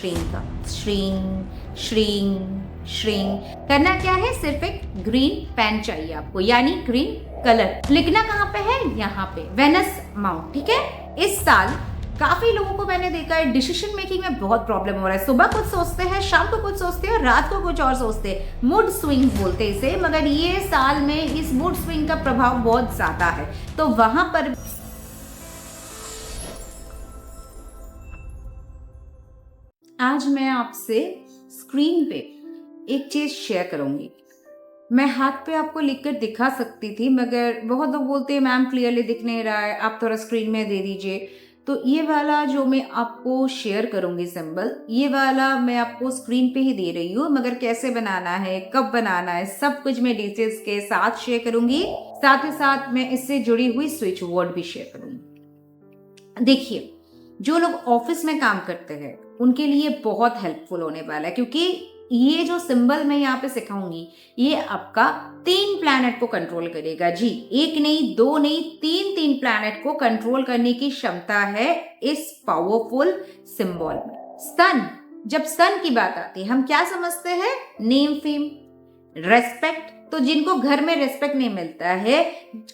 Shrink का। Shrink shrink shrink करना क्या है, सिर्फ एक ग्रीन पेन चाहिए आपको, यानी ग्रीन कलर। लिखना कहाँ पे है, यहाँ पे वेनस माउंट। ठीक है। इस साल काफी लोगों को मैंने देखा है डिसीजन मेकिंग में बहुत प्रॉब्लम हो रहा है। सुबह कुछ सोचते हैं, शाम को कुछ सोचते हैं, रात को कुछ और सोचते हैं। मूड स्विंग बोलते हैं इसे। मगर ये साल में इस मूड स्विंग का प्रभाव बहुत ज्यादा है, तो वहां पर आज मैं आपसे स्क्रीन पे एक चीज शेयर करूंगी। मैं हाथ पे आपको लिखकर दिखा सकती थी, मगर बहुत लोग बोलते हैं मैम क्लियरली दिख नहीं रहा है, आप थोड़ा स्क्रीन में दे दीजिए। तो ये वाला जो मैं आपको शेयर करूंगी सिंबल, ये वाला मैं आपको स्क्रीन पे ही दे रही हूँ, मगर कैसे बनाना है, कब बनाना है, सब कुछ मैं डिटेल्स के साथ शेयर करूंगी। साथ ही साथ मैं इससे जुड़ी हुई स्विच वर्ड भी शेयर करूंगी। देखिए, जो लोग ऑफिस में काम करते हैं उनके लिए बहुत हेल्पफुल होने वाला है, क्योंकि ये जो सिंबल मैं यहाँ पे सिखाऊंगी ये आपका 3 प्लैनेट को कंट्रोल करेगा। जी, 1 नहीं, 2 नहीं, 3 प्लैनेट को कंट्रोल करने की क्षमता है इस पावरफुल सिंबल में। सन, जब सन की बात आती है हम क्या समझते हैं, नेम फेम, रेस्पेक्ट। तो जिनको घर में रेस्पेक्ट नहीं मिलता है,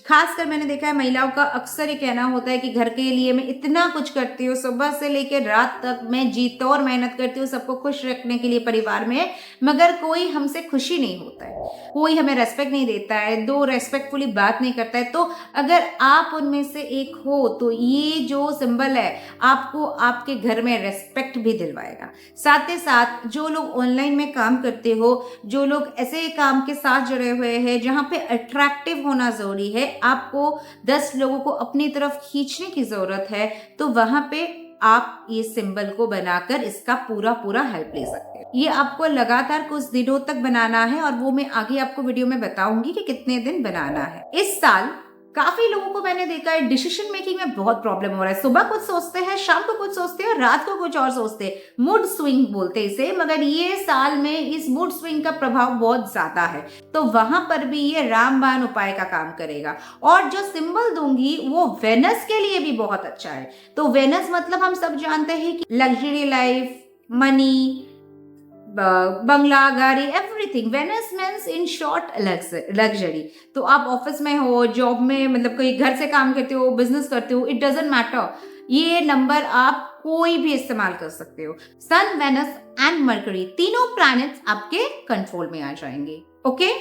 खासकर मैंने देखा है महिलाओं का अक्सर ये कहना होता है कि घर के लिए मैं इतना कुछ करती हूँ, सुबह से लेकर रात तक मैं जी तोड़ मेहनत करती हूँ सबको खुश रखने के लिए परिवार में, मगर कोई हमसे खुशी नहीं होता है, कोई हमें रेस्पेक्ट नहीं देता है, 2 रेस्पेक्टफुली बात नहीं करता है। तो अगर आप उनमें से एक हो तो ये जो सिंबल है आपको आपके घर में रेस्पेक्ट भी दिलवाएगा। साथ ही साथ जो लोग ऑनलाइन में काम करते हो, जो लोग ऐसे काम के साथ जुड़े हुए हैं जहां पे अट्रैक्टिव होना जरूरी है, आपको 10 लोगों को अपनी तरफ खींचने की जरूरत है, तो वहां पे आप ये सिंबल को बनाकर इसका पूरा हेल्प ले सकते हैं। ये आपको लगातार कुछ दिनों तक बनाना है और वो मैं आगे आपको वीडियो में बताऊंगी कि कितने दिन बनाना है। इस साल काफी लोगों को मैंने देखा है डिसीजन मेकिंग में बहुत प्रॉब्लम हो रहा है। सुबह कुछ सोचते हैं, शाम को कुछ सोचते हैं, रात को कुछ और सोचते हैं। मूड स्विंग बोलते हैं इसे। मगर ये साल में इस मूड स्विंग का प्रभाव बहुत ज्यादा है, तो वहां पर भी ये रामबाण उपाय का काम करेगा। और जो सिंबल दूंगी वो वेनस के लिए भी बहुत अच्छा है। तो वेनस मतलब हम सब जानते हैं कि लग्जरी लाइफ, मनी, बंगला, गाड़ी, everything. Venus means in short luxury. तो आप ऑफिस में हो, जॉब में, मतलब कोई घर से काम करते हो, बिजनेस करते हो, इट डजंट मैटर, ये नंबर आप कोई भी इस्तेमाल कर सकते हो। सन, वेनस एंड मरकरी तीनों प्लैनेट्स आपके कंट्रोल में आ जाएंगे। ओके,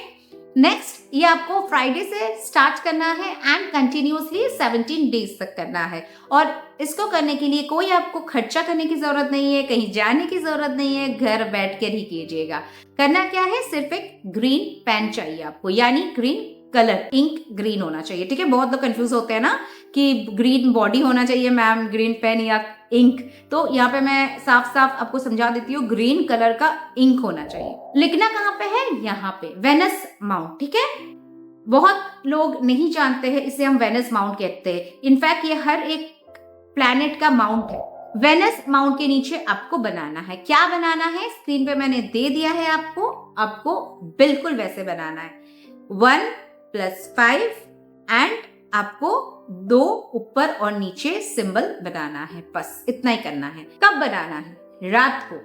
नेक्स्ट, ये आपको फ्राइडे से स्टार्ट करना है एंड कंटिन्यूअसली 17 डेज तक करना है। और इसको करने के लिए कोई आपको खर्चा करने की जरूरत नहीं है, कहीं जाने की जरूरत नहीं है, घर बैठ कर ही कीजिएगा। करना क्या है, सिर्फ एक ग्रीन पेन चाहिए आपको, यानी ग्रीन कलर, इंक ग्रीन होना चाहिए। ठीक है, बहुत लोग कंफ्यूज होते हैं ना कि ग्रीन बॉडी होना चाहिए मैम, ग्रीन पेन या इंक। तो यहाँ पे मैं साफ साफ आपको समझा देती हूँ, ग्रीन कलर का इंक होना चाहिए। लिखना कहाँ पे है, यहाँ पे वेनस माउंट। ठीक है, बहुत लोग नहीं जानते हैं इसे हम वेनस माउंट कहते हैं। इनफैक्ट ये हर एक प्लैनेट का माउंट है। वेनस माउंट के नीचे आपको बनाना है, क्या बनाना है स्क्रीन पे मैंने दे दिया है आपको बिल्कुल वैसे बनाना है। 1 + 5 एंड आपको 2 ऊपर और नीचे सिंबल बनाना है, बस इतना ही करना है। कब बनाना है, रात को,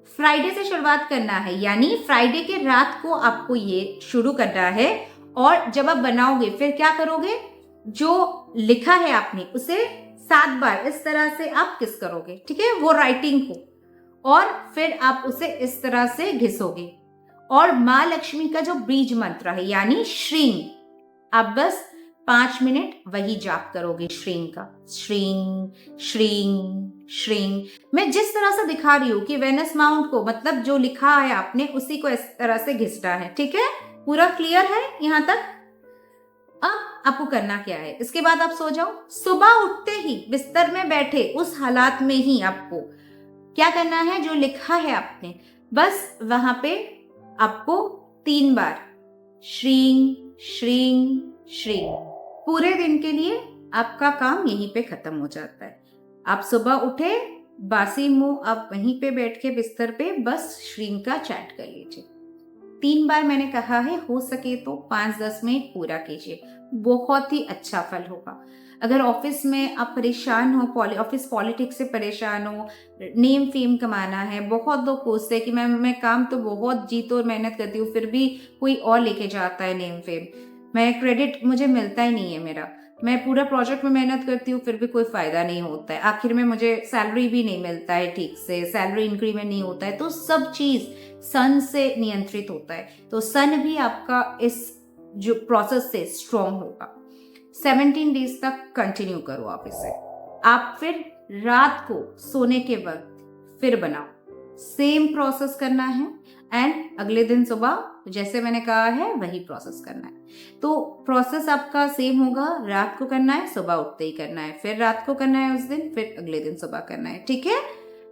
फ्राइडे से शुरुआत करना है, यानी फ्राइडे के रात को आपको ये शुरू करना है। और जब आप बनाओगे फिर क्या करोगे, जो लिखा है आपने उसे 7 बार इस तरह से आप किस करोगे। ठीक है, वो राइटिंग को, और फिर आप उसे इस तरह से घिसोगे। और माँ लक्ष्मी का जो बीज मंत्र है यानी श्रींग, आप बस 5 मिनट वही जाप करोगे श्रींग का। श्रींग श्रींग श्रींग। मैं जिस तरह से दिखा रही हूँ कि वेनस माउंट को, मतलब जो लिखा है आपने उसी को इस तरह से घिसना है। ठीक है, पूरा क्लियर है यहाँ तक। अब आपको करना क्या है, इसके बाद आप सो जाओ। सुबह उठते ही बिस्तर में बैठे उस हालात में ही आपको क्या करना है, जो लिखा है आपने बस वहां पे आपको 3 बार श्रींग श्रींग श्रींग। पूरे दिन के लिए आपका काम यहीं पे खत्म हो जाता है। आप सुबह उठे, बासी मुंह आप वहीं पे बैठ के बिस्तर पे बस श्रींग का चैट कर लीजिए। 3 बार मैंने कहा है, हो सके तो 5-10 मिनट पूरा कीजिए, बहुत ही अच्छा फल होगा। अगर ऑफिस में आप परेशान हो, ऑफिस पॉलिटिक्स से परेशान हो, नेम फेम कमाना है, बहुत लोग पूछते हैं कि मैं काम तो बहुत जी और मेहनत करती हूँ, फिर भी कोई और लेके जाता है नेम फेम, मैं क्रेडिट मुझे मिलता ही नहीं है मेरा, मैं पूरा प्रोजेक्ट में मेहनत करती हूँ फिर भी कोई फायदा नहीं होता है, आखिर में मुझे सैलरी भी नहीं मिलता है ठीक से, सैलरी इंक्रीमेंट नहीं होता है। तो सब चीज सन से नियंत्रित होता है, तो सन भी आपका इस जो प्रोसेस से स्ट्रॉन्ग होगा। 17 डेज तक कंटिन्यू करो आप इसे। आप फिर रात को सोने के वक्त फिर बनाओ, सेम प्रोसेस करना है, एंड अगले दिन सुबह जैसे मैंने कहा है वही प्रोसेस करना है। तो प्रोसेस आपका सेम होगा, रात को करना है, सुबह उठते ही करना है, फिर रात को करना है उस दिन, फिर अगले दिन सुबह करना है, ठीक है।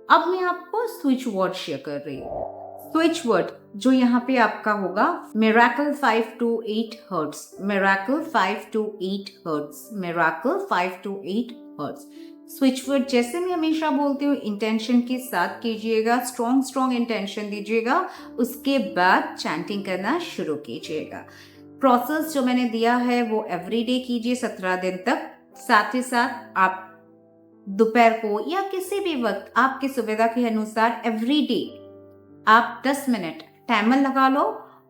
अब मैं आपको स्विच वर्ड शेयर कर रही हूँ। स्विच वर्ड जो यहाँ पे आपका होगा miracle 5 to 8 hertz, miracle 5 to 8 hertz, miracle 5 to 8 hertz. Switch word जैसे मैं हमेशा बोलती हूँ इंटेंशन के साथ कीजिएगा, स्ट्रॉन्ग इंटेंशन दीजिएगा, उसके बाद चैंटिंग करना शुरू कीजिएगा। प्रोसेस जो मैंने दिया है वो एवरीडे कीजिए 17 दिन तक। साथ ही साथ आप दोपहर को या किसी भी वक्त आपकी सुविधा के अनुसार एवरीडे आप 10 मिनट टाइमर लगा लो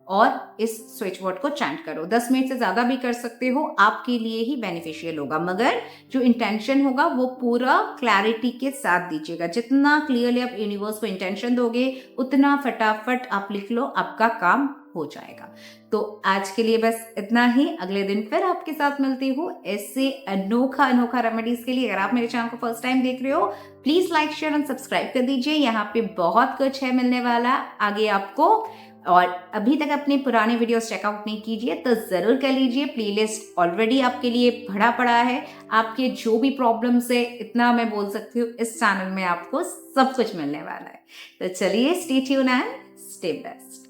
और इस स्विच वर्ड को चैंट करो। 10 मिनट से ज्यादा भी कर सकते हो, आपके लिए ही बेनिफिशियल होगा, मगर जो इंटेंशन होगा वो पूरा क्लैरिटी के साथ दीजिएगा। जितना क्लियरली आप यूनिवर्स को इंटेंशन दोगे उतना फटाफट आप लिख लो, आपका काम हो जाएगा। तो आज के लिए बस इतना ही, अगले दिन फिर आपके साथ मिलती हूँ ऐसे अनोखा रेमेडीज के लिए। अगर आप मेरे चैनल को फर्स्ट टाइम देख रहे हो please like share and subscribe कर दीजिए, यहाँ पे बहुत कुछ है मिलने वाला आगे आपको। और अभी तक अपने पुराने वीडियोस चेकआउट नहीं कीजिए तो जरूर कर लीजिए, प्लेलिस्ट ऑलरेडी आपके लिए भरा पड़ा है। आपके जो भी प्रॉब्लम्स है, इतना मैं बोल सकती हूँ, इस चैनल में आपको सब कुछ मिलने वाला है। तो चलिए, stay tune and stay best.